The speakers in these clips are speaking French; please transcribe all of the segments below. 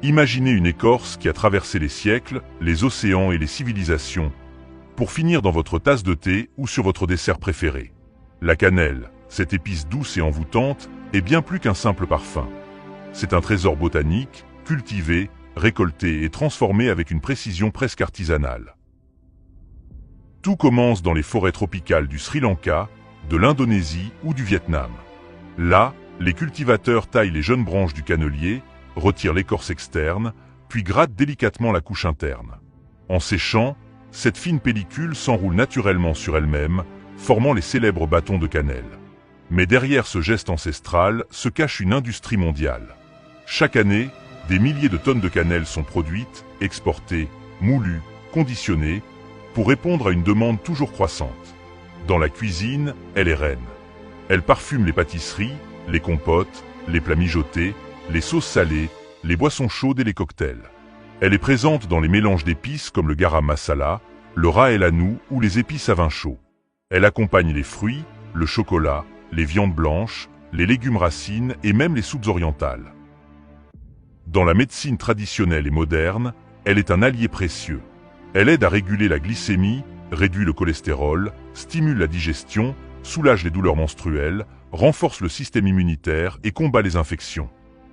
Imaginez une écorce qui a traversé les siècles, les océans et les civilisations, pour finir dans votre tasse de thé ou sur votre dessert préféré. La cannelle, cette épice douce et envoûtante, est bien plus qu'un simple parfum. C'est un trésor botanique, cultivé, récolté et transformé avec une précision presque artisanale. Tout commence dans les forêts tropicales du Sri Lanka, de l'Indonésie ou du Vietnam. Là, les cultivateurs taillent les jeunes branches du cannelier, retirent l'écorce externe, puis grattent délicatement la couche interne. En séchant, cette fine pellicule s'enroule naturellement sur elle-même, formant les célèbres bâtons de cannelle. Mais derrière ce geste ancestral se cache une industrie mondiale. Chaque année, des milliers de tonnes de cannelle sont produites, exportées, moulues, conditionnées, pour répondre à une demande toujours croissante. Dans la cuisine, elle est reine. Elle parfume les pâtisseries, les compotes, les plats mijotés, les sauces salées, les boissons chaudes et les cocktails. Elle est présente dans les mélanges d'épices comme le garam masala, le ras el hanout ou les épices à vin chaud. Elle accompagne les fruits, le chocolat, les viandes blanches, les légumes racines et même les soupes orientales. Dans la médecine traditionnelle et moderne, elle est un allié précieux. Elle aide à réguler la glycémie, réduit le cholestérol, stimule la digestion, soulage les douleurs menstruelles, renforce le système immunitaire et combat les infections.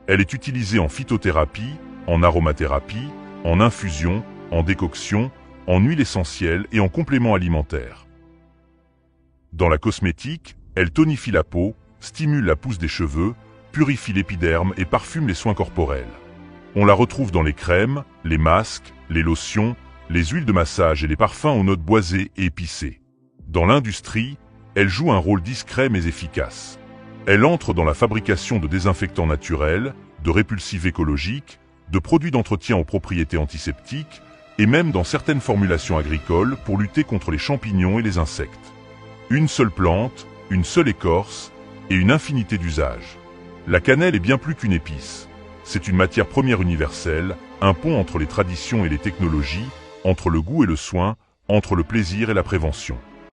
Elle est utilisée en phytothérapie, en aromathérapie, en infusion, en décoction, en huile essentielle et en complément alimentaire. Dans la cosmétique, elle tonifie la peau, stimule la pousse des cheveux, purifie l'épiderme et parfume les soins corporels. On la retrouve dans les crèmes, les masques, les lotions, les huiles de massage et les parfums aux notes boisées et épicées. Dans l'industrie, elle joue un rôle discret mais efficace. Elle entre dans la fabrication de désinfectants naturels, de répulsifs écologiques, de produits d'entretien aux propriétés antiseptiques et même dans certaines formulations agricoles pour lutter contre les champignons et les insectes. Une seule plante, une seule écorce et une infinité d'usages. La cannelle est bien plus qu'une épice. C'est une matière première universelle, un pont entre les traditions et les technologies, entre le goût et le soin, entre le plaisir et la prévention.